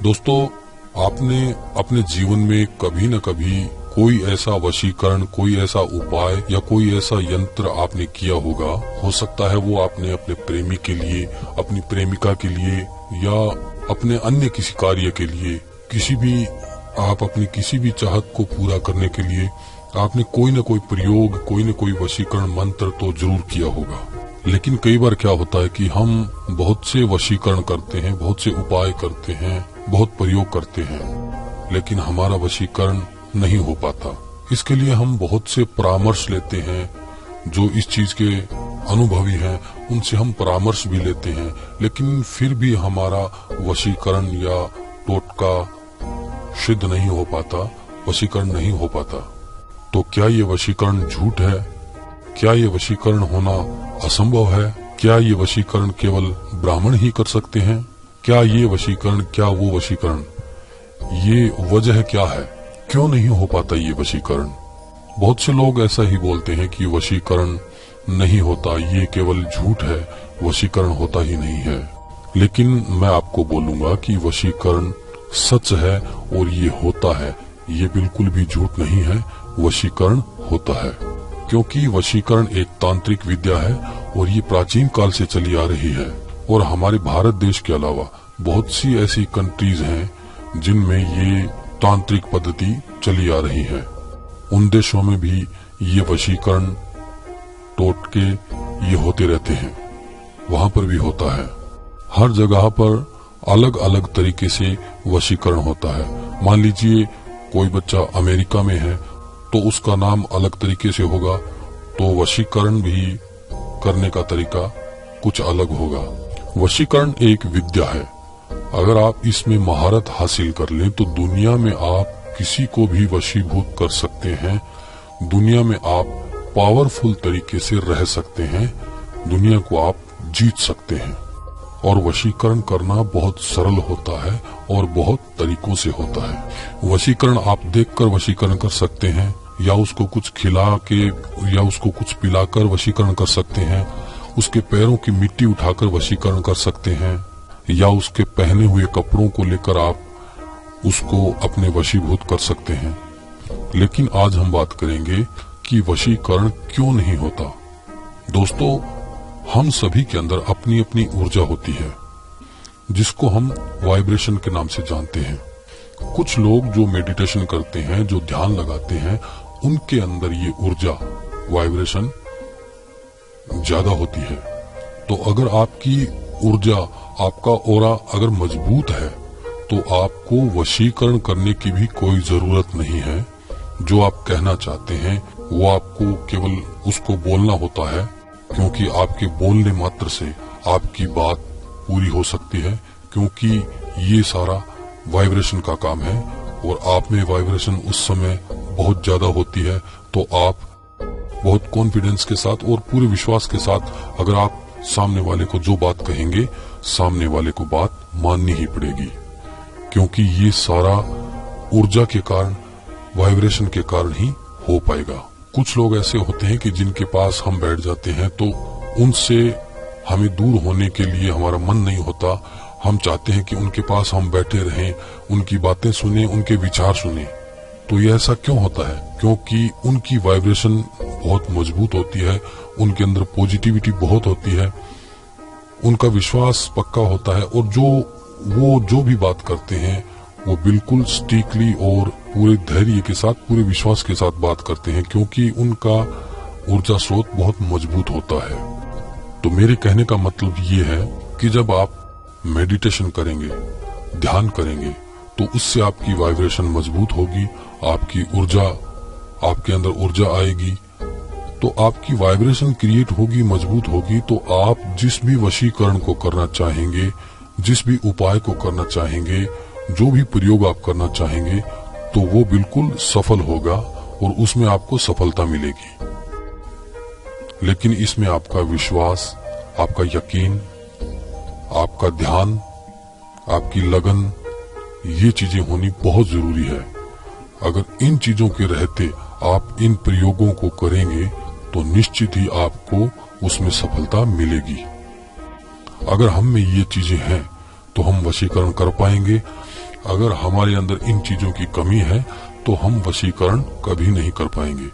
दोस्तों, आपने अपने जीवन में कभी न कभी कोई ऐसा वशीकरण, कोई ऐसा उपाय या कोई ऐसा यंत्र आपने किया होगा। हो सकता है वो आपने अपने प्रेमी के लिए, अपनी प्रेमिका के लिए या अपने अन्य किसी कार्य के लिए, अपनी किसी भी चाहत को पूरा करने के लिए आपने कोई न कोई प्रयोग, कोई न कोई वशीकरण मंत्र तो जरूर किया होगा। लेकिन कई बार क्या होता है कि हम बहुत से वशीकरण करते हैं, बहुत से उपाय करते हैं, बहुत प्रयोग करते हैं, लेकिन हमारा वशीकरण नहीं हो पाता। इसके लिए हम बहुत से परामर्श लेते हैं, जो इस चीज के अनुभवी हैं उनसे हम परामर्श भी लेते हैं, लेकिन फिर भी हमारा वशीकरण या टोटका सिद्ध नहीं हो पाता, वशीकरण नहीं हो पाता। तो क्या ये वशीकरण झूठ है? क्या ये वशीकरण होना असंभव है? क्या ये वशीकरण केवल ब्राह्मण ही कर सकते हैं? क्या ये वशीकरण, क्या वो वशीकरण, ये वजह क्या है, क्यों नहीं हो पाता ये वशीकरण? बहुत से लोग ऐसा ही बोलते हैं कि वशीकरण नहीं होता, ये केवल झूठ है, वशीकरण होता ही नहीं है। लेकिन मैं आपको बोलूंगा कि वशीकरण सच है और ये होता है, ये बिल्कुल भी झूठ नहीं है, वशीकरण होता है। क्योंकि वशीकरण एक तांत्रिक विद्या है और ये प्राचीन काल से चली आ रही है। और हमारे भारत देश के अलावा बहुत सी ऐसी कंट्रीज हैं जिनमें ये तांत्रिक पद्धति चली आ रही है। उन देशों में भी ये वशीकरण, टोटके ये होते रहते हैं, वहां पर भी होता है। हर जगह पर अलग अलग तरीके से वशीकरण होता है। मान लीजिए कोई बच्चा अमेरिका में है तो उसका नाम अलग तरीके से होगा, तो वशीकरण भी करने का तरीका कुछ अलग होगा। वशीकरण एक विद्या है। अगर आप इसमें महारत हासिल कर लें तो दुनिया में आप किसी को भी वशीभूत कर सकते हैं। दुनिया में आप पावरफुल तरीके से रह सकते हैं, दुनिया को आप जीत सकते हैं। और वशीकरण करना बहुत सरल होता है और बहुत तरीकों से होता है। वशीकरण आप देखकर वशीकरण कर सकते हैं, या उसको कुछ खिला के या उसको कुछ पिलाकर वशीकरण कर सकते हैं। उसके पैरों की मिट्टी उठाकर वशीकरण कर सकते हैं, या उसके पहने हुए कपड़ों को लेकर आप उसको अपने वशीभूत कर सकते हैं। लेकिन आज हम बात करेंगे कि वशीकरण क्यों नहीं होता। दोस्तों, हम सभी के अंदर अपनी अपनी ऊर्जा होती है, जिसको हम वाइब्रेशन के नाम से जानते हैं। कुछ लोग जो मेडिटेशन करते हैं, जो ध्यान लगाते हैं, उनके अंदर ये ऊर्जा, वाइब्रेशन ज्यादा होती है। तो अगर आपकी ऊर्जा, आपका ऑरा अगर मजबूत है तो आपको वशीकरण करने की भी कोई जरूरत नहीं है। जो आप कहना चाहते हैं वो आपको केवल उसको बोलना होता है, क्योंकि आपके बोलने मात्र से आपकी बात पूरी हो सकती है, क्योंकि ये सारा वाइब्रेशन का काम है। और आप में वाइब्रेशन उस समय बहुत ज्यादा होती है, तो आप बहुत कॉन्फिडेंस के साथ और पूरे विश्वास के साथ अगर आप सामने वाले को जो बात कहेंगे, सामने वाले को बात माननी ही पड़ेगी, क्योंकि ये सारा ऊर्जा के कारण, वाइब्रेशन के कारण ही हो पाएगा। कुछ लोग ऐसे होते हैं कि जिनके पास हम बैठ जाते हैं तो उनसे हमें दूर होने के लिए हमारा मन नहीं होता। हम चाहते हैं कि उनके पास हम बैठे रहें, उनकी बातें सुने, उनके विचार सुने। तो ये ऐसा क्यों होता है? क्योंकि उनकी वाइब्रेशन बहुत मजबूत होती है, उनके अंदर पॉजिटिविटी बहुत होती है, उनका विश्वास पक्का होता है, और वो जो भी बात करते हैं वो बिल्कुल स्ट्रिक्टली और पूरे धैर्य के साथ, पूरे विश्वास के साथ बात करते हैं, क्योंकि उनका ऊर्जा स्रोत बहुत मजबूत होता है। तो मेरे कहने का मतलब ये है कि जब आप मेडिटेशन करेंगे, ध्यान करेंगे, तो उससे आपकी वाइब्रेशन मजबूत होगी, आपकी ऊर्जा, आपके अंदर ऊर्जा आएगी, तो आपकी वाइब्रेशन क्रिएट होगी, मजबूत होगी। तो आप जिस भी वशीकरण को करना चाहेंगे, जिस भी उपाय को करना चाहेंगे, जो भी प्रयोग आप करना चाहेंगे, तो वो बिल्कुल सफल होगा और उसमें आपको सफलता मिलेगी। लेकिन इसमें आपका विश्वास, आपका यकीन, आपका ध्यान, आपकी लगन, ये चीजें होनी बहुत जरूरी है। अगर इन चीजों के रहते आप इन प्रयोगों को करेंगे तो निश्चित ही आपको उसमें सफलता मिलेगी। अगर हम में ये चीजें हैं तो हम वशीकरण कर पाएंगे, अगर हमारे अंदर इन चीजों की कमी है तो हम वशीकरण कभी नहीं कर पाएंगे।